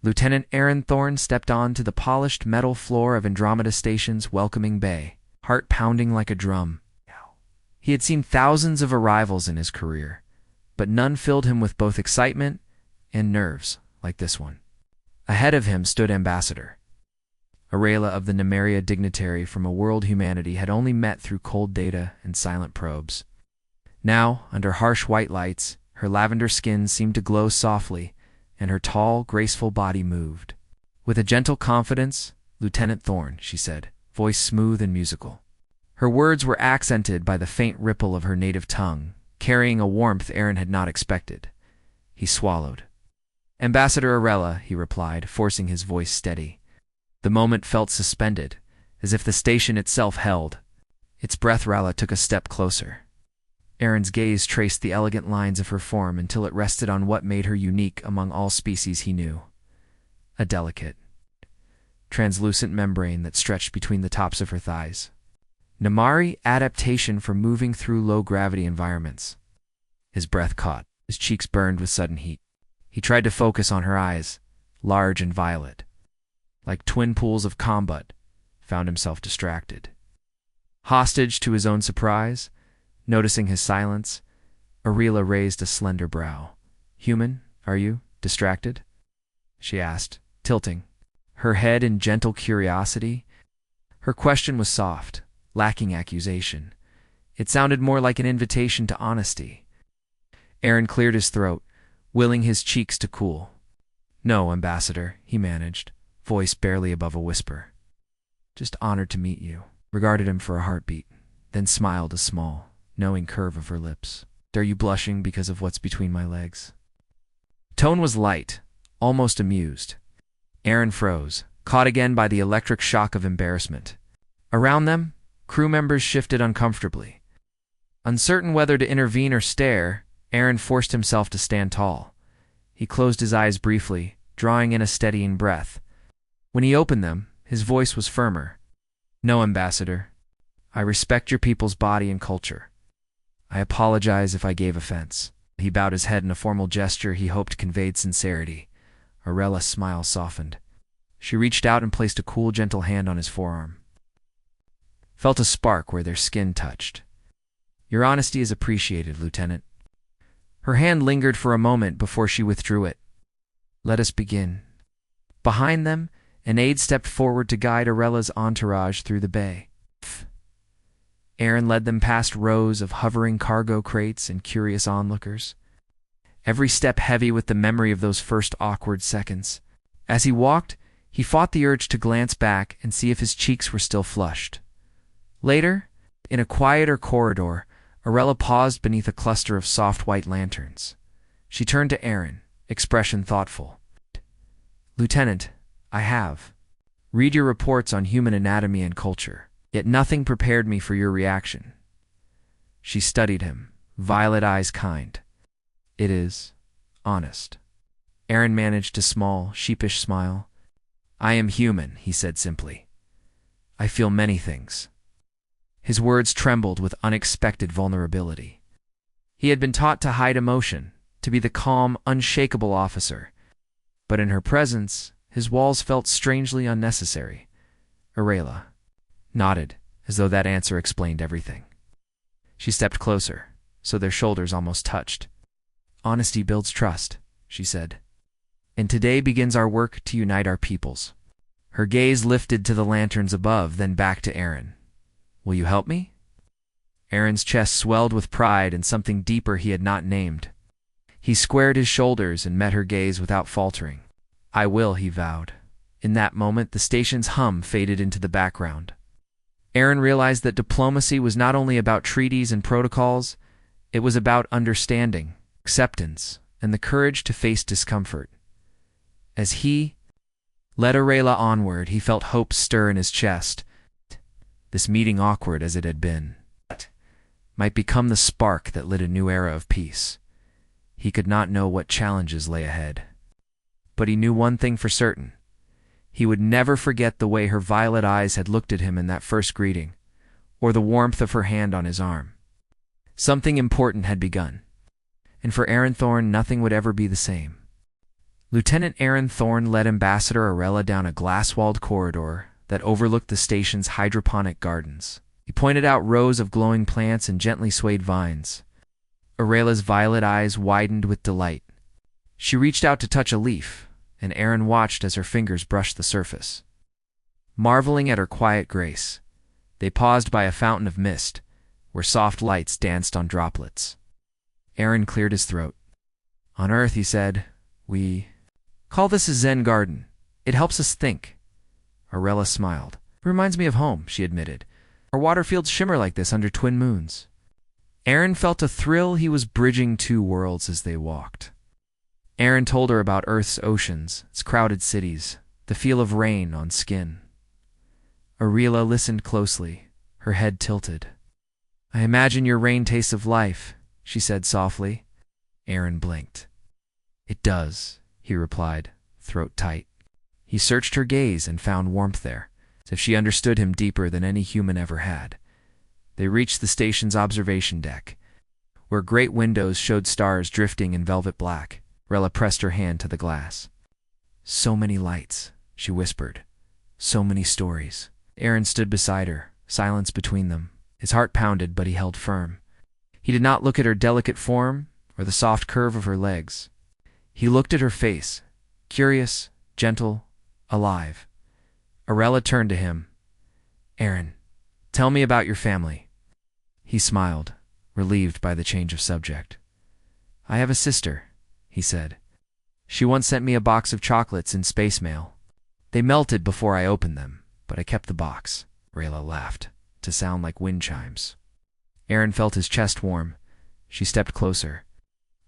Lieutenant Aaron Thorne stepped onto the polished metal floor of Andromeda Station's welcoming bay, heart pounding like a drum. He had seen thousands of arrivals in his career, but none filled him with both excitement and nerves like this one. Ahead of him stood Ambassador Arela of the Nemeria dignitary from a world humanity had only met through cold data and silent probes. Now, under harsh white lights, her lavender skin seemed to glow softly, and her tall, graceful body moved. With a gentle confidence, "Lieutenant Thorne," she said, voice smooth and musical. Her words were accented by the faint ripple of her native tongue, carrying a warmth Aaron had not expected. He swallowed. "Ambassador Arela," he replied, forcing his voice steady. The moment felt suspended, as if the station itself held. Its breath. Rala took a step closer. Aaron's gaze traced the elegant lines of her form until it rested on what made her unique among all species he knew. A delicate, translucent membrane that stretched between the tops of her thighs. Namari adaptation for moving through low-gravity environments. His breath caught. His cheeks burned with sudden heat. He tried to focus on her eyes, large and violet, like twin pools of combat, found himself distracted. Hostage to his own surprise, noticing his silence, Arela raised a slender brow. "Human, are you? Distracted?" she asked, tilting, her head in gentle curiosity. Her question was soft, lacking accusation. It sounded more like an invitation to honesty. Aaron cleared his throat, willing his cheeks to cool. "No, Ambassador," he managed, voice barely above a whisper. "Just honored to meet you." Regarded him for a heartbeat, then smiled a small, knowing curve of her lips. "Are you blushing because of what's between my legs?" Tone was light, almost amused. Aaron froze, caught again by the electric shock of embarrassment. Around them, crew members shifted uncomfortably. Uncertain whether to intervene or stare, Aaron forced himself to stand tall. He closed his eyes briefly, drawing in a steadying breath. When he opened them, his voice was firmer. "No, Ambassador. I respect your people's body and culture. I apologize if I gave offense." He bowed his head in a formal gesture he hoped conveyed sincerity. Arela's smile softened. She reached out and placed a cool, gentle hand on his forearm. Felt a spark where their skin touched. "Your honesty is appreciated, Lieutenant." Her hand lingered for a moment before she withdrew it. "Let us begin." Behind them, an aide stepped forward to guide Arela's entourage through the bay. Aaron led them past rows of hovering cargo crates and curious onlookers, every step heavy with the memory of those first awkward seconds. As he walked, he fought the urge to glance back and see if his cheeks were still flushed. Later, in a quieter corridor, Arela paused beneath a cluster of soft white lanterns. She turned to Aaron, expression thoughtful. "Lieutenant, I have. Read your reports on human anatomy and culture, yet nothing prepared me for your reaction." She studied him, violet eyes kind. "It is honest." Aaron managed a small, sheepish smile. "I am human," he said simply. "I feel many things." His words trembled with unexpected vulnerability. He had been taught to hide emotion, to be the calm, unshakable officer. But in her presence, his walls felt strangely unnecessary. Arela nodded, as though that answer explained everything. She stepped closer, so their shoulders almost touched. "Honesty builds trust," she said. "And today begins our work to unite our peoples." Her gaze lifted to the lanterns above, then back to Aaron. "Will you help me?" Aaron's chest swelled with pride and something deeper he had not named. He squared his shoulders and met her gaze without faltering. "I will," he vowed. In that moment, the station's hum faded into the background. Aaron realized that diplomacy was not only about treaties and protocols, it was about understanding, acceptance, and the courage to face discomfort. As he led Arela onward, he felt hope stir in his chest. This meeting, awkward as it had been, might become the spark that lit a new era of peace. He could not know what challenges lay ahead. But he knew one thing for certain. He would never forget the way her violet eyes had looked at him in that first greeting, or the warmth of her hand on his arm. Something important had begun, and for Aaron Thorne nothing would ever be the same. Lieutenant Aaron Thorne led Ambassador Arella down a glass-walled corridor that overlooked the station's hydroponic gardens. He pointed out rows of glowing plants and gently swayed vines. Arella's violet eyes widened with delight. She reached out to touch a leaf, and Aaron watched as her fingers brushed the surface. Marveling at her quiet grace, they paused by a fountain of mist, where soft lights danced on droplets. Aaron cleared his throat. "On Earth," he said, "we call this a Zen garden. It helps us think." Arella smiled. "It reminds me of home," she admitted. "Our water fields shimmer like this under twin moons." Aaron felt a thrill. He was bridging two worlds as they walked. Aaron told her about Earth's oceans, its crowded cities, the feel of rain on skin. Arella listened closely, her head tilted. "I imagine your rain tastes of life," she said softly. Aaron blinked. "It does," he replied, throat tight. He searched her gaze and found warmth there, as if she understood him deeper than any human ever had. They reached the station's observation deck, where great windows showed stars drifting in velvet black. Rella pressed her hand to the glass. "So many lights," she whispered. "So many stories." Aaron stood beside her, silence between them. His heart pounded, but he held firm. He did not look at her delicate form or the soft curve of her legs. He looked at her face, curious, gentle, alive. Arella turned to him. "Aaron, tell me about your family." He smiled, relieved by the change of subject. "I have a sister," he said. "She once sent me a box of chocolates in space mail. They melted before I opened them, but I kept the box." Rayla laughed, to sound like wind chimes. Aaron felt his chest warm. She stepped closer.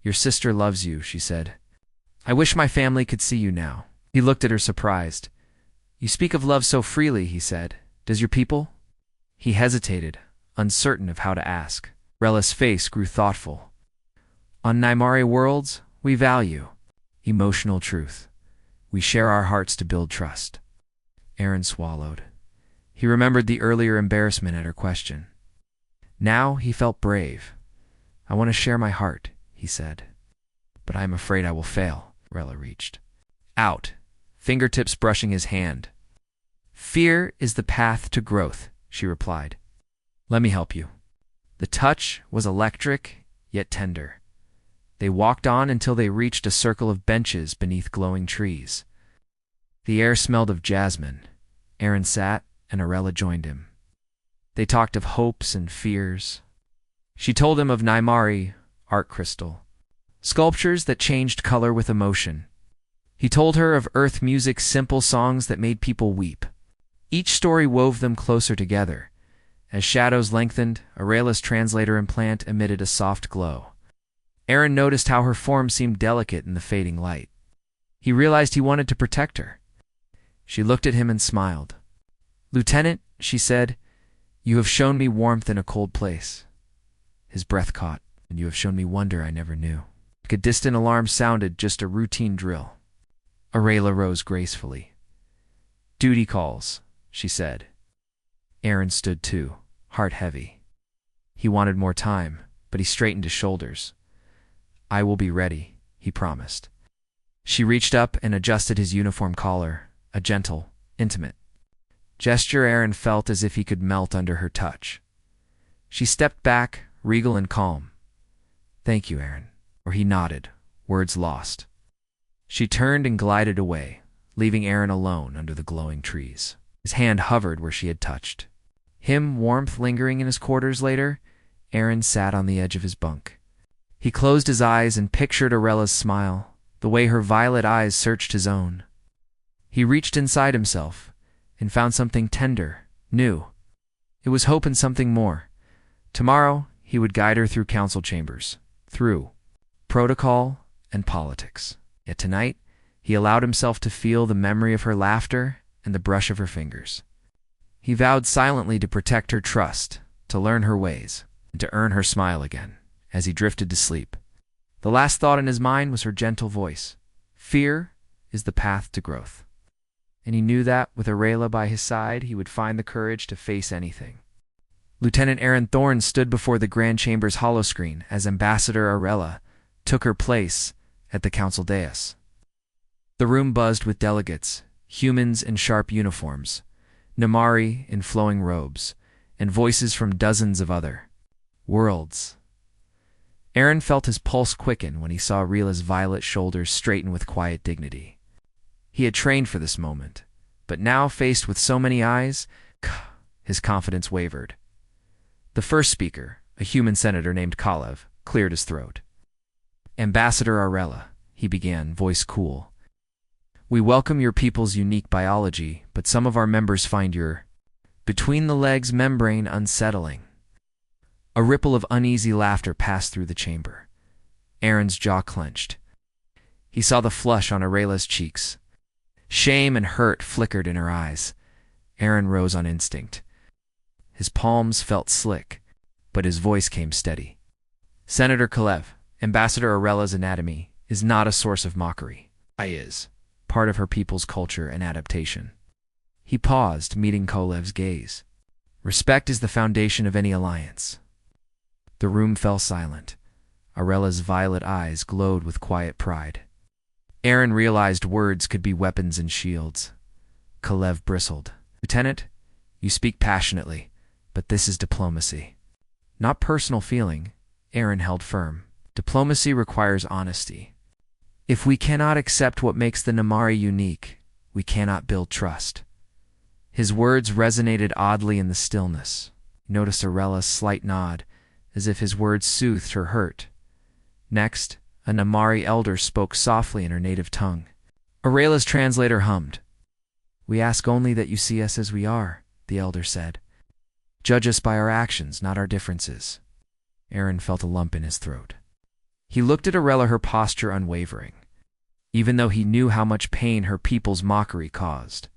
"Your sister loves you," she said. "I wish my family could see you now." He looked at her surprised. "You speak of love so freely," he said. "Does your people?" He hesitated, uncertain of how to ask. Rella's face grew thoughtful. "On Nymari worlds, we value emotional truth. We share our hearts to build trust." Aaron swallowed. He remembered the earlier embarrassment at her question. Now he felt brave. "I want to share my heart," he said. "But I am afraid I will fail." Rella reached out, fingertips brushing his hand. "Fear is the path to growth," she replied. "Let me help you." The touch was electric, yet tender. They walked on until they reached a circle of benches beneath glowing trees. The air smelled of jasmine. Aaron sat, and Arella joined him. They talked of hopes and fears. She told him of Nymari, art crystal, sculptures that changed color with emotion. He told her of earth music's simple songs that made people weep. Each story wove them closer together. As shadows lengthened, Arella's translator implant emitted a soft glow. Aaron noticed how her form seemed delicate in the fading light. He realized he wanted to protect her. She looked at him and smiled. "Lieutenant," she said, "you have shown me warmth in a cold place." His breath caught. "And you have shown me wonder I never knew." Like a distant alarm sounded, just a routine drill. Arella rose gracefully. "Duty calls," she said. Aaron stood too, heart heavy. He wanted more time, but he straightened his shoulders. "I will be ready," he promised. She reached up and adjusted his uniform collar, a gentle, intimate gesture Aaron felt as if he could melt under her touch. She stepped back, regal and calm. "Thank you, Aaron." Or he nodded, words lost. She turned and glided away, leaving Aaron alone under the glowing trees. His hand hovered where she had touched. Him warmth lingering in his quarters later, Aaron sat on the edge of his bunk. He closed his eyes and pictured Arella's smile, the way her violet eyes searched his own. He reached inside himself and found something tender, new. It was hope and something more. Tomorrow, he would guide her through council chambers, through protocol and politics. Yet tonight, he allowed himself to feel the memory of her laughter and the brush of her fingers. He vowed silently to protect her trust, to learn her ways, and to earn her smile again, as he drifted to sleep. The last thought in his mind was her gentle voice. Fear is the path to growth. And he knew that, with Arella by his side, he would find the courage to face anything. Lieutenant Aaron Thorne stood before the Grand Chamber's holoscreen as Ambassador Arella took her place at the council dais. The room buzzed with delegates, humans in sharp uniforms, Namari in flowing robes, and voices from dozens of other worlds. Aaron felt his pulse quicken when he saw Rila's violet shoulders straighten with quiet dignity. He had trained for this moment, but now faced with so many eyes, his confidence wavered. The first speaker, a human senator named Kalev, cleared his throat. "Ambassador Arella," he began, voice cool. "We welcome your people's unique biology, but some of our members find your between-the-legs membrane unsettling." A ripple of uneasy laughter passed through the chamber. Aaron's jaw clenched. He saw the flush on Arella's cheeks. Shame and hurt flickered in her eyes. Aaron rose on instinct. His palms felt slick, but his voice came steady. "Senator Kalev, Ambassador Arella's anatomy is not a source of mockery. It is part of her people's culture and adaptation." He paused, meeting Kolev's gaze. "Respect is the foundation of any alliance." The room fell silent. Arella's violet eyes glowed with quiet pride. Aaron realized words could be weapons and shields. Kalev bristled. "Lieutenant, you speak passionately, but this is diplomacy. Not personal feeling," Aaron held firm. "Diplomacy requires honesty. If we cannot accept what makes the Namari unique, we cannot build trust." His words resonated oddly in the stillness. He noticed Arella's slight nod, as if his words soothed her hurt. Next, a Namari elder spoke softly in her native tongue. Arella's translator hummed. "We ask only that you see us as we are," the elder said. "Judge us by our actions, not our differences." Aaron felt a lump in his throat. He looked at Arella, her posture unwavering, even though he knew how much pain her people's mockery caused.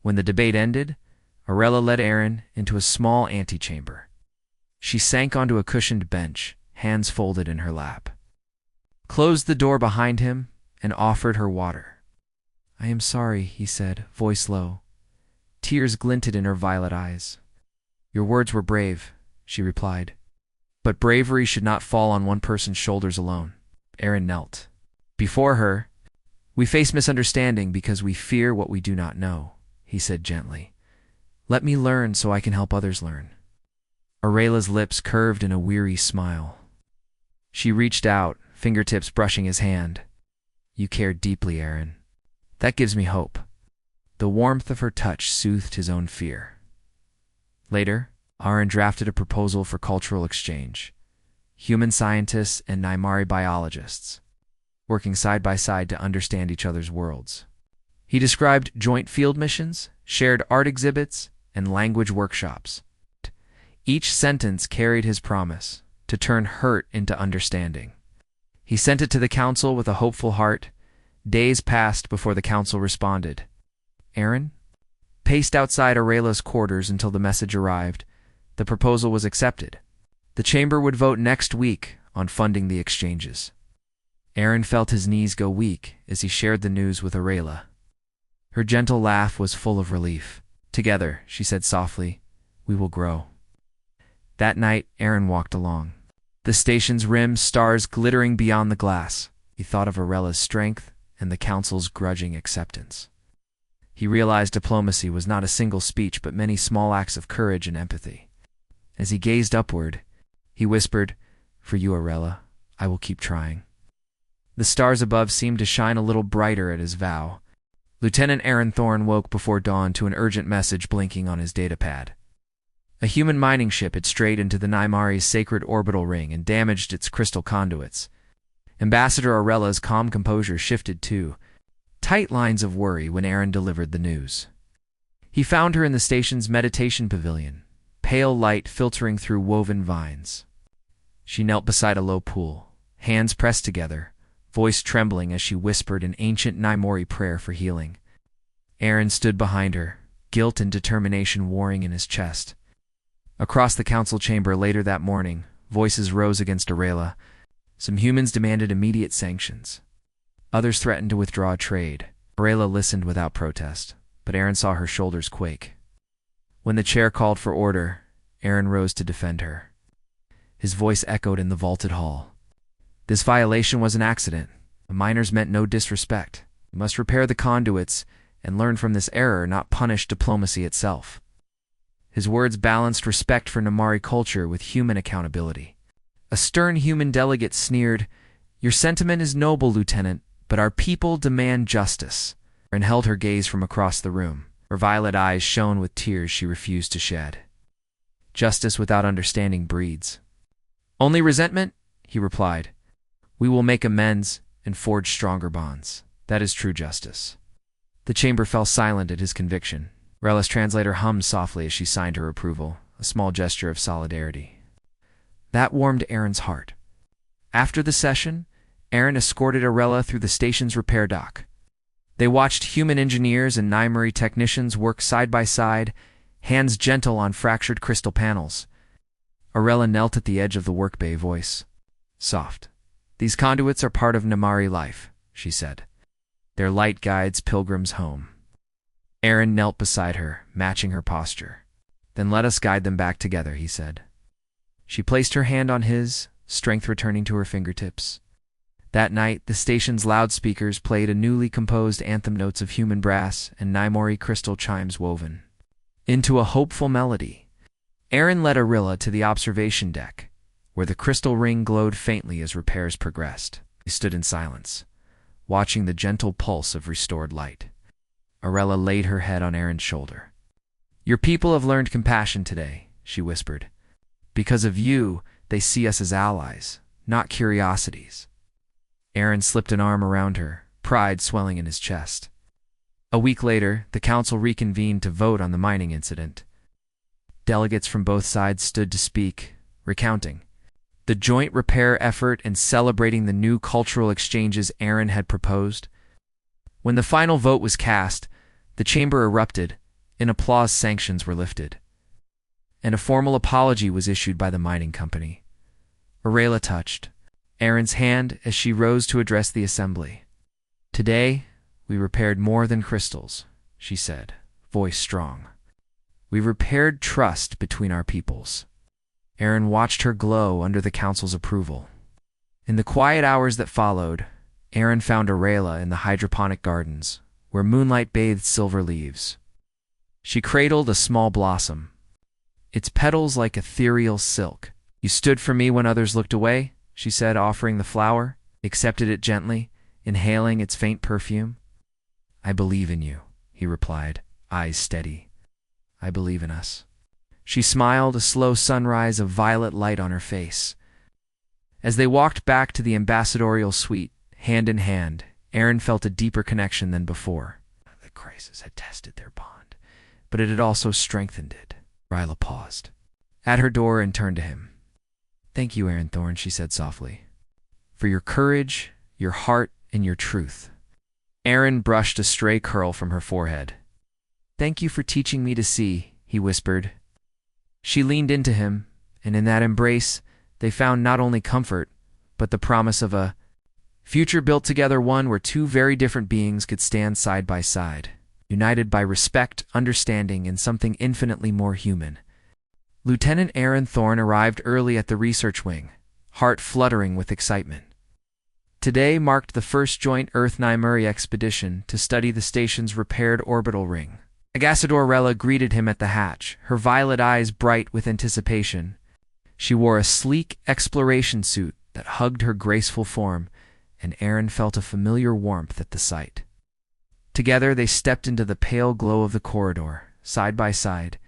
When the debate ended, Arella led Aaron into a small antechamber. She sank onto a cushioned bench, hands folded in her lap, closed the door behind him, and offered her water. "I am sorry," he said, voice low. Tears glinted in her violet eyes. "Your words were brave," she replied. "But bravery should not fall on one person's shoulders alone." Aaron knelt before her. "We face misunderstanding because we fear what we do not know," he said gently. "Let me learn so I can help others learn." Arella's lips curved in a weary smile. She reached out, fingertips brushing his hand. "You care deeply, Aaron. That gives me hope." The warmth of her touch soothed his own fear. Later, Aaron drafted a proposal for cultural exchange. Human scientists and Naimari biologists, working side by side to understand each other's worlds. He described joint field missions, shared art exhibits, and language workshops. Each sentence carried his promise to turn hurt into understanding. He sent it to the council with a hopeful heart. Days passed before the council responded. Aaron paced outside Arella's quarters until the message arrived. The proposal was accepted. The chamber would vote next week on funding the exchanges. Aaron felt his knees go weak as he shared the news with Arella. Her gentle laugh was full of relief. "Together," she said softly, "we will grow." That night, Aaron walked along. The station's rim, stars glittering beyond the glass. He thought of Arella's strength and the council's grudging acceptance. He realized diplomacy was not a single speech but many small acts of courage and empathy. As he gazed upward, he whispered, "For you, Arella, I will keep trying." The stars above seemed to shine a little brighter at his vow. Lieutenant Aaron Thorne woke before dawn to an urgent message blinking on his datapad. A human mining ship had strayed into the Naimari's sacred orbital ring and damaged its crystal conduits. Ambassador Arella's calm composure shifted too. Tight lines of worry when Aaron delivered the news. He found her in the station's meditation pavilion, pale light filtering through woven vines. She knelt beside a low pool, hands pressed together, voice trembling as she whispered an ancient Naimori prayer for healing. Aaron stood behind her, guilt and determination warring in his chest. Across the council chamber later that morning, voices rose against Arella. Some humans demanded immediate sanctions. Others threatened to withdraw trade. Arella listened without protest, but Aaron saw her shoulders quake. When the chair called for order, Aaron rose to defend her. His voice echoed in the vaulted hall. This violation was an accident. The miners meant no disrespect. We must repair the conduits and learn from this error, not punish diplomacy itself. His words balanced respect for Namari culture with human accountability. A stern human delegate sneered, "Your sentiment is noble, Lieutenant, but our people demand justice," and held her gaze from across the room. Her violet eyes shone with tears she refused to shed. "Justice without understanding breeds only resentment," he replied. "We will make amends and forge stronger bonds. That is true justice." The chamber fell silent at his conviction. Rella's translator hummed softly as she signed her approval, a small gesture of solidarity. That warmed Aaron's heart. After the session, Aaron escorted Arella through the station's repair dock. They watched human engineers and Nymari technicians work side by side, hands gentle on fractured crystal panels. Arella knelt at the edge of the workbay, voice soft. "These conduits are part of Namari life," she said. "Their light guides pilgrims home." Aaron knelt beside her, matching her posture. "Then let us guide them back together," he said. She placed her hand on his, strength returning to her fingertips. That night, the station's loudspeakers played a newly composed anthem, notes of human brass and Nymari crystal chimes woven into a hopeful melody. Aaron led Arilla to the observation deck, where the crystal ring glowed faintly as repairs progressed. They stood in silence, watching the gentle pulse of restored light. Arella laid her head on Aaron's shoulder. "Your people have learned compassion today," she whispered. "Because of you, they see us as allies, not curiosities." Aaron slipped an arm around her, pride swelling in his chest. A week later, the council reconvened to vote on the mining incident. Delegates from both sides stood to speak, recounting the joint repair effort and celebrating the new cultural exchanges Aaron had proposed. When the final vote was cast, the chamber erupted, and applause sanctions were lifted. And a formal apology was issued by the mining company. Arella touched Aaron's hand as she rose to address the assembly. "Today, we repaired more than crystals," she said, voice strong. "We repaired trust between our peoples." Aaron watched her glow under the council's approval. In the quiet hours that followed, Aaron found Arella in the hydroponic gardens, where moonlight bathed silver leaves. She cradled a small blossom, its petals like ethereal silk. "You stood for me when others looked away," she said, offering the flower, accepted it gently, inhaling its faint perfume. "I believe in you," he replied, eyes steady. "I believe in us." She smiled, a slow sunrise of violet light on her face. As they walked back to the ambassadorial suite, hand in hand, Aaron felt a deeper connection than before. The crisis had tested their bond, but it had also strengthened it. Ryla paused at her door and turned to him. "Thank you, Aaron Thorne," she said softly, "for your courage, your heart, and your truth." Aaron brushed a stray curl from her forehead. "Thank you for teaching me to see," he whispered. She leaned into him, and in that embrace, they found not only comfort, but the promise of a future built together, one where two very different beings could stand side by side, united by respect, understanding, and something infinitely more human. Lieutenant Aaron Thorne arrived early at the research wing, heart fluttering with excitement. Today marked the first joint Earth-Nymari expedition to study the station's repaired orbital ring. Ambassador Rella greeted him at the hatch, her violet eyes bright with anticipation. She wore a sleek exploration suit that hugged her graceful form, and Aaron felt a familiar warmth at the sight. Together they stepped into the pale glow of the corridor, side by side,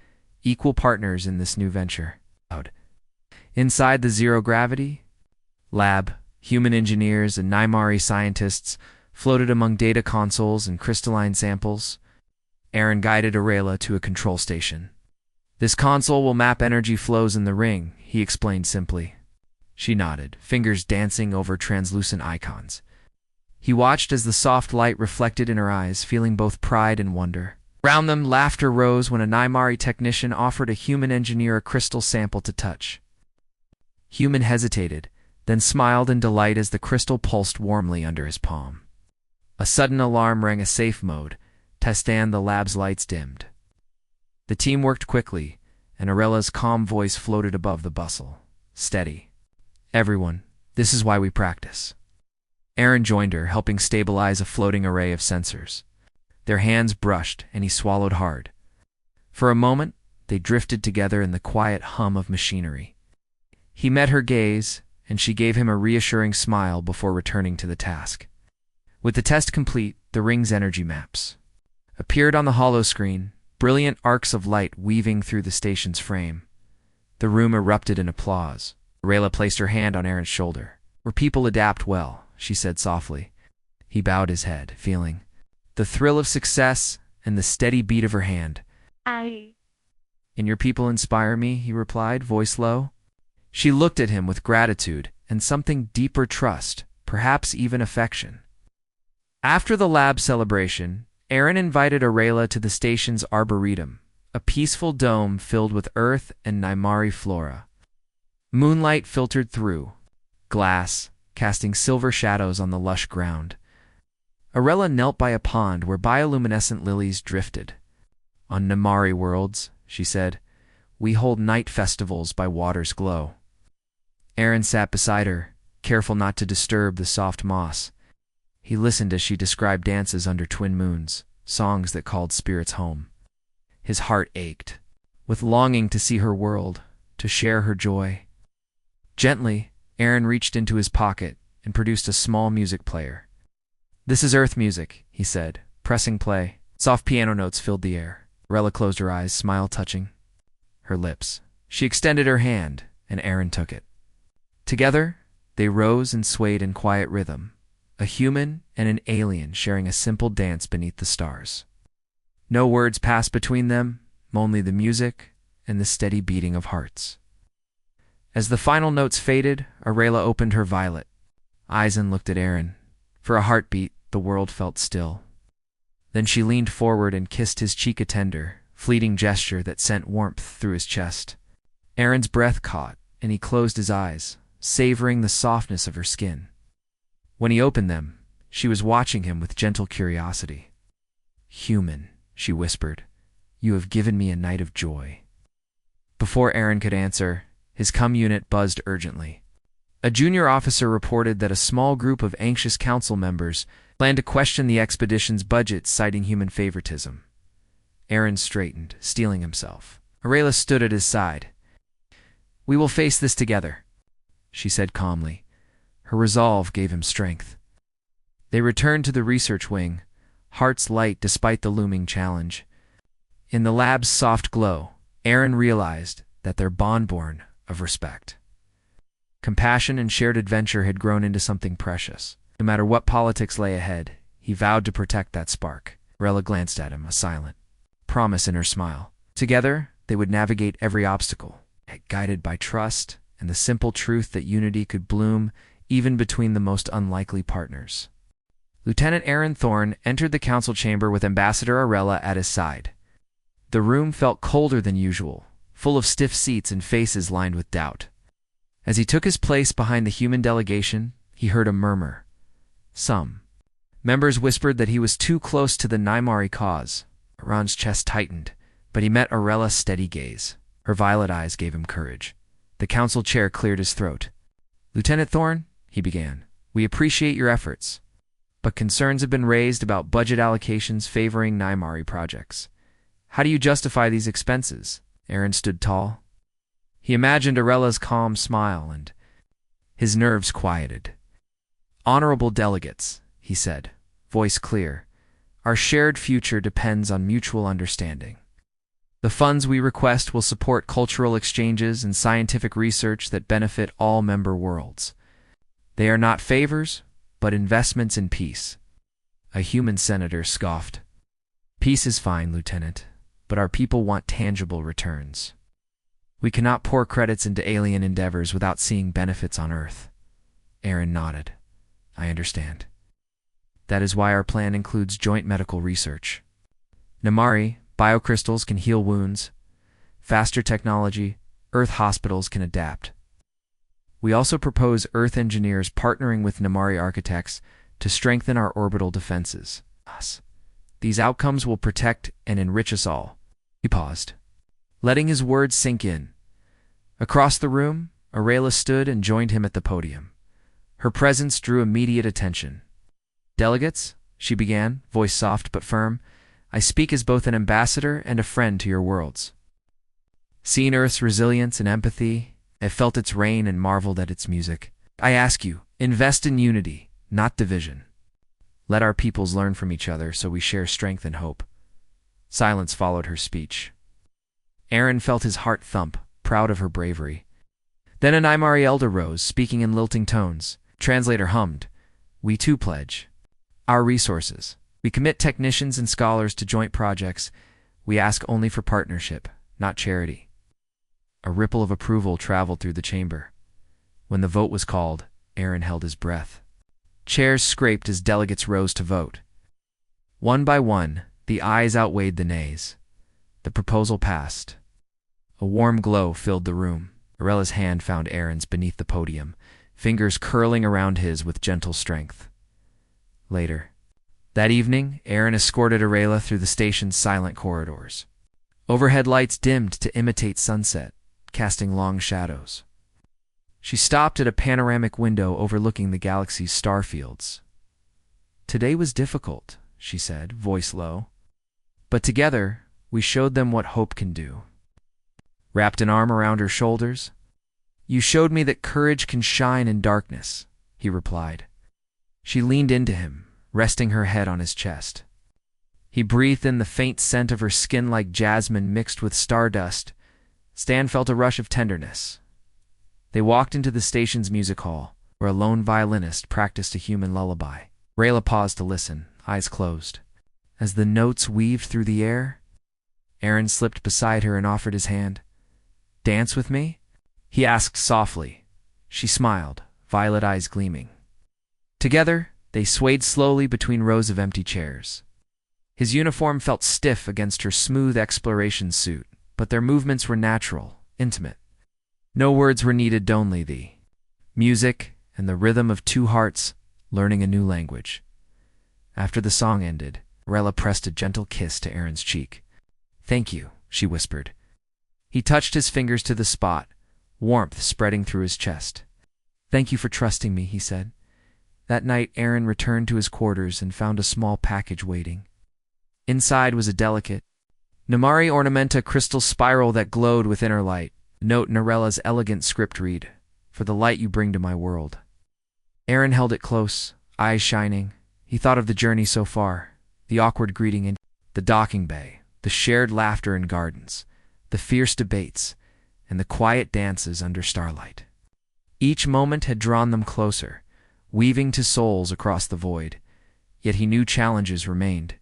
equal partners in this new venture. Inside the zero-gravity lab, human engineers and Nymari scientists floated among data consoles and crystalline samples. Aaron guided Arella to a control station. "This console will map energy flows in the ring," he explained simply. She nodded, fingers dancing over translucent icons. He watched as the soft light reflected in her eyes, feeling both pride and wonder. Round them, laughter rose when a Nymari technician offered a human engineer a crystal sample to touch. Human hesitated, then smiled in delight as the crystal pulsed warmly under his palm. A sudden alarm rang a safe mode. Testan, the lab's lights dimmed. The team worked quickly, and Arella's calm voice floated above the bustle. "Steady. Everyone, this is why we practice." Aaron joined her, helping stabilize a floating array of sensors. Their hands brushed, and he swallowed hard. For a moment, they drifted together in the quiet hum of machinery. He met her gaze, and she gave him a reassuring smile before returning to the task. With the test complete, the ring's energy maps appeared on the holoscreen, brilliant arcs of light weaving through the station's frame. The room erupted in applause. Rayla placed her hand on Aaron's shoulder. "Where people adapt well," she said softly. He bowed his head, feeling the thrill of success and the steady beat of her hand. "And your people inspire me," he replied, voice low. She looked at him with gratitude and something deeper trust, perhaps even affection. After the lab celebration, Aaron invited Arela to the station's arboretum, a peaceful dome filled with earth and Nymari flora. Moonlight filtered through glass, casting silver shadows on the lush ground. Arela knelt by a pond where bioluminescent lilies drifted. "On Nymari worlds," she said, "we hold night festivals by water's glow." Aaron sat beside her, careful not to disturb the soft moss. He listened as she described dances under twin moons, songs that called spirits home. His heart ached, with longing to see her world, to share her joy. Gently, Aaron reached into his pocket and produced a small music player. "This is Earth music," he said, pressing play. Soft piano notes filled the air. Rella closed her eyes, smile touching her lips. She extended her hand, and Aaron took it. Together, they rose and swayed in quiet rhythm, a human and an alien sharing a simple dance beneath the stars. No words passed between them, only the music and the steady beating of hearts. As the final notes faded, Arela opened her violet eyes and looked at Aaron. For a heartbeat, the world felt still. Then she leaned forward and kissed his cheek, a tender, fleeting gesture that sent warmth through his chest. Aaron's breath caught, and he closed his eyes, savoring the softness of her skin. When he opened them, she was watching him with gentle curiosity. "Human," she whispered, "you have given me a night of joy." Before Aaron could answer, his comm unit buzzed urgently. A junior officer reported that a small group of anxious council members planned to question the expedition's budget, citing human favoritism. Aaron straightened, steeling himself. Arela stood at his side. "We will face this together," she said calmly. Her resolve gave him strength. They returned to the research wing, hearts light despite the looming challenge. In the lab's soft glow, Aaron realized that their bond born of respect. Compassion and shared adventure had grown into something precious. No matter what politics lay ahead, he vowed to protect that spark. Rella glanced at him, a silent promise in her smile. Together, they would navigate every obstacle, guided by trust and the simple truth that unity could bloom even between the most unlikely partners. Lieutenant Aaron Thorne entered the council chamber with Ambassador Arela at his side. The room felt colder than usual, full of stiff seats and faces lined with doubt. As he took his place behind the human delegation, he heard a murmur. Some members whispered that he was too close to the Nymari cause. Aaron's chest tightened, but he met Arela's steady gaze. Her violet eyes gave him courage. The council chair cleared his throat. "Lieutenant Thorne," he began, "we appreciate your efforts, but concerns have been raised about budget allocations favoring Nymari projects. How do you justify these expenses?" Aaron stood tall. He imagined Arela's calm smile, and his nerves quieted. "Honorable delegates," he said, voice clear, "our shared future depends on mutual understanding. The funds we request will support cultural exchanges and scientific research that benefit all member worlds. They are not favors, but investments in peace." A human senator scoffed. "Peace is fine, Lieutenant, but our people want tangible returns. We cannot pour credits into alien endeavors without seeing benefits on Earth." Aaron nodded. "I understand. That is why our plan includes joint medical research. Nymari, biocrystals can heal wounds. Faster technology, Earth hospitals can adapt. We also propose Earth engineers partnering with Nymari architects to strengthen our orbital defenses. These outcomes will protect and enrich us all." He paused, letting his words sink in. Across the room, Arela stood and joined him at the podium. Her presence drew immediate attention. "Delegates," she began, voice soft but firm, "I speak as both an ambassador and a friend to your worlds. Seen Earth's resilience and empathy, I felt its reign and marveled at its music. I ask you, invest in unity, not division. Let our peoples learn from each other so we share strength and hope." Silence followed her speech. Aaron felt his heart thump, proud of her bravery. Then an Imari elder rose, speaking in lilting tones. Translator hummed, "We too pledge our resources. We commit technicians and scholars to joint projects. We ask only for partnership, not charity." A ripple of approval traveled through the chamber. When the vote was called, Aaron held his breath. Chairs scraped as delegates rose to vote. One by one, the ayes outweighed the nays. The proposal passed. A warm glow filled the room. Arella's hand found Aaron's beneath the podium, fingers curling around his with gentle strength. Later, that evening, Aaron escorted Arella through the station's silent corridors. Overhead lights dimmed to imitate sunset, casting long shadows. She stopped at a panoramic window overlooking the galaxy's star fields. "Today was difficult," she said, voice low. "But together, we showed them what hope can do." Wrapped an arm around her shoulders, "You showed me that courage can shine in darkness," he replied. She leaned into him, resting her head on his chest. He breathed in the faint scent of her skin like jasmine mixed with stardust. Stan felt a rush of tenderness. They walked into the station's music hall, where a lone violinist practiced a human lullaby. Rayla paused to listen, eyes closed. As the notes weaved through the air, Aaron slipped beside her and offered his hand. "Dance with me?" he asked softly. She smiled, violet eyes gleaming. Together, they swayed slowly between rows of empty chairs. His uniform felt stiff against her smooth exploration suit, but their movements were natural, intimate. No words were needed, only the music and the rhythm of two hearts learning a new language. After the song ended, Rella pressed a gentle kiss to Aaron's cheek. "Thank you," she whispered. He touched his fingers to the spot, warmth spreading through his chest. "Thank you for trusting me," he said. That night, Aaron returned to his quarters and found a small package waiting. Inside was a delicate Namari Ornamenta crystal spiral that glowed with inner light. Note in Arella's elegant script read, "For the light you bring to my world." Aaron held it close, eyes shining. He thought of the journey so far, the awkward greeting in the docking bay, the shared laughter in gardens, the fierce debates, and the quiet dances under starlight. Each moment had drawn them closer, weaving to souls across the void, yet he knew challenges remained.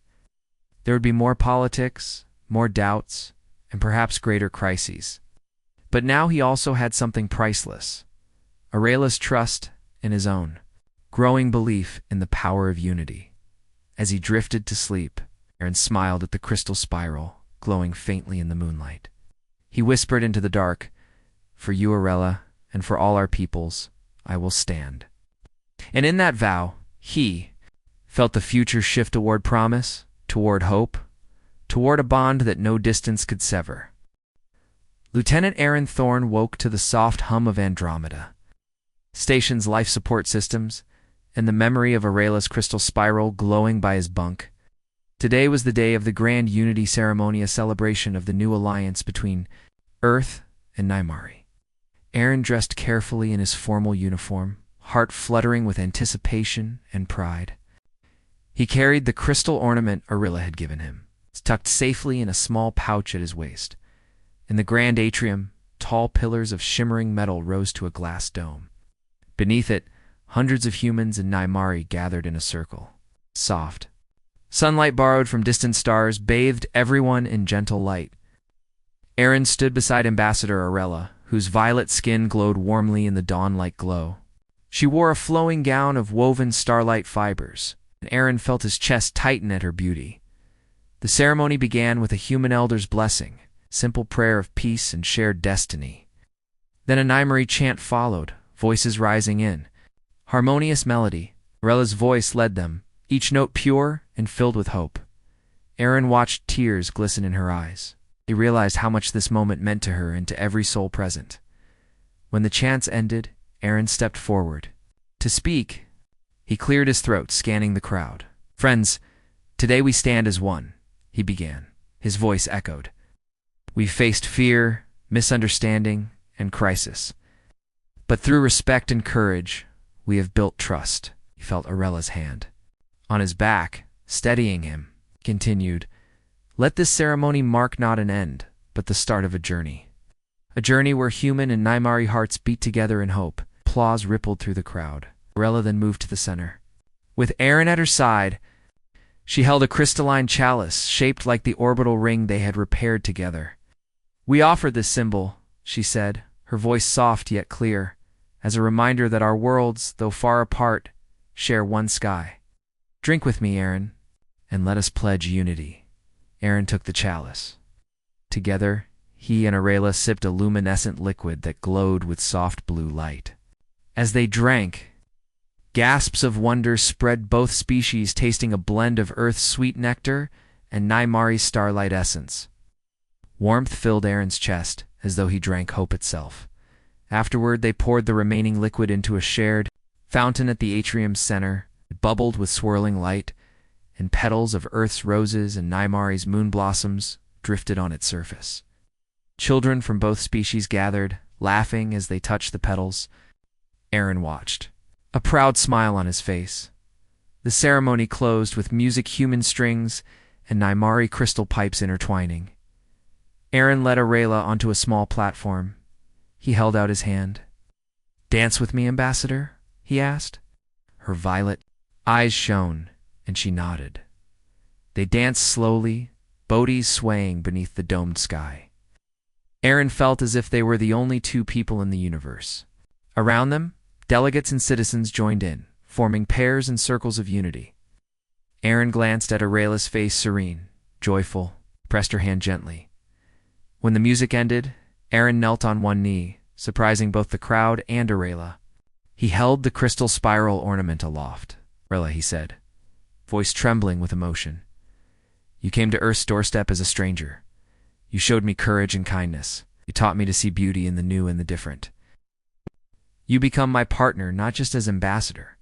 There would be more politics, more doubts, and perhaps greater crises. But now he also had something priceless, Arella's trust in his own, growing belief in the power of unity. As he drifted to sleep, Aaron smiled at the crystal spiral, glowing faintly in the moonlight. He whispered into the dark, "For you, Arella, and for all our peoples, I will stand." And in that vow, he felt the future shift toward promise, toward hope, toward a bond that no distance could sever. Lieutenant Aaron Thorne woke to the soft hum of Andromeda, station's life support systems, and the memory of Arella's crystal spiral glowing by his bunk. Today was the day of the grand unity ceremony, a celebration of the new alliance between Earth and Nymari. Aaron dressed carefully in his formal uniform, heart fluttering with anticipation and pride. He carried the crystal ornament Arella had given him, tucked safely in a small pouch at his waist. In the grand atrium, tall pillars of shimmering metal rose to a glass dome. Beneath it, hundreds of humans and Nymari gathered in a circle. Soft sunlight borrowed from distant stars bathed everyone in gentle light. Aaron stood beside Ambassador Arella, whose violet skin glowed warmly in the dawn-like glow. She wore a flowing gown of woven starlight fibers, and Aaron felt his chest tighten at her beauty. The ceremony began with a human elder's blessing, simple prayer of peace and shared destiny. Then a Nymari chant followed, voices rising in harmonious melody. Arella's voice led them, each note pure and filled with hope. Aaron watched tears glisten in her eyes. He realized how much this moment meant to her and to every soul present. When the chants ended, Aaron stepped forward. To speak, he cleared his throat, scanning the crowd. "Friends, today we stand as one," he began. His voice echoed. "We've faced fear, misunderstanding, and crisis. But through respect and courage, we have built trust." He felt Arella's hand on his back, steadying him, continued, "Let this ceremony mark not an end, but the start of a journey. A journey where human and Nymari hearts beat together in hope." Applause rippled through the crowd. Arella then moved to the center. With Aaron at her side, she held a crystalline chalice shaped like the orbital ring they had repaired together. "We offer this symbol," she said, her voice soft yet clear, "as a reminder that our worlds, though far apart, share one sky. Drink with me, Aaron, and let us pledge unity." Aaron took the chalice. Together, he and Arella sipped a luminescent liquid that glowed with soft blue light. As they drank, gasps of wonder spread both species, tasting a blend of Earth's sweet nectar and Nymari's starlight essence. Warmth filled Aaron's chest, as though he drank hope itself. Afterward, they poured the remaining liquid into a shared fountain at the atrium's center. It bubbled with swirling light, and petals of Earth's roses and Nymari's moon blossoms drifted on its surface. Children from both species gathered, laughing as they touched the petals. Aaron watched, a proud smile on his face. The ceremony closed with music-human strings and Nymari crystal pipes intertwining. Aaron led Arella onto a small platform. He held out his hand. "Dance with me, Ambassador?" he asked. Her violet eyes shone, and she nodded. They danced slowly, bodies swaying beneath the domed sky. Aaron felt as if they were the only two people in the universe. Around them, delegates and citizens joined in, forming pairs and circles of unity. Aaron glanced at Arella's face, serene, joyful, pressed her hand gently. When the music ended, Aaron knelt on one knee, surprising both the crowd and Arella. He held the crystal spiral ornament aloft. "Arella," he said, voice trembling with emotion, "you came to Earth's doorstep as a stranger. You showed me courage and kindness. You taught me to see beauty in the new and the different. You become my partner not just as ambassador,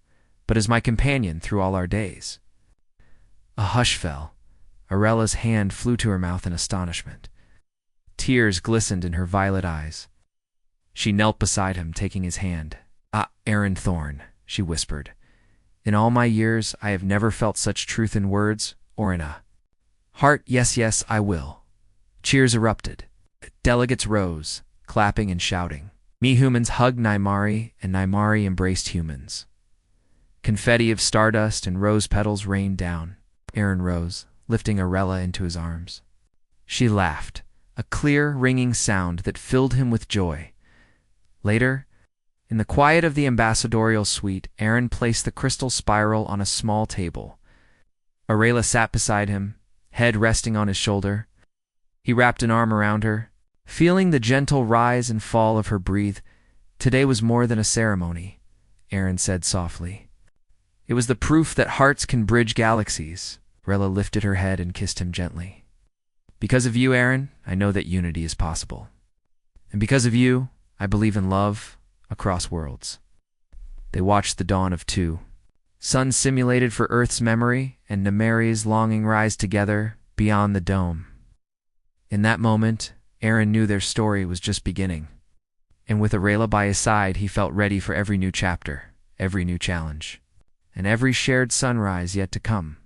but as my companion through all our days." A hush fell. Arella's hand flew to her mouth in astonishment. Tears glistened in her violet eyes. She knelt beside him, taking his hand. "Ah, Aaron Thorne," she whispered. "In all my years, I have never felt such truth in words or in a heart. Yes, yes, I will." Cheers erupted. Delegates rose, clapping and shouting. Me humans hugged Nymari, and Nymari embraced humans. Confetti of stardust and rose petals rained down. Aaron rose, lifting Arella into his arms. She laughed, a clear, ringing sound that filled him with joy. Later, in the quiet of the ambassadorial suite, Aaron placed the crystal spiral on a small table. Arella sat beside him, head resting on his shoulder. He wrapped an arm around her, feeling the gentle rise and fall of her breathe. "Today was more than a ceremony," Aaron said softly. "It was the proof that hearts can bridge galaxies." Arella lifted her head and kissed him gently. "Because of you, Aaron, I know that unity is possible. And because of you, I believe in love across worlds." They watched the dawn of two. Suns simulated for Earth's memory and Nymari's longing rise together beyond the dome. In that moment, Aaron knew their story was just beginning. And with Arella by his side, he felt ready for every new chapter, every new challenge, and every shared sunrise yet to come.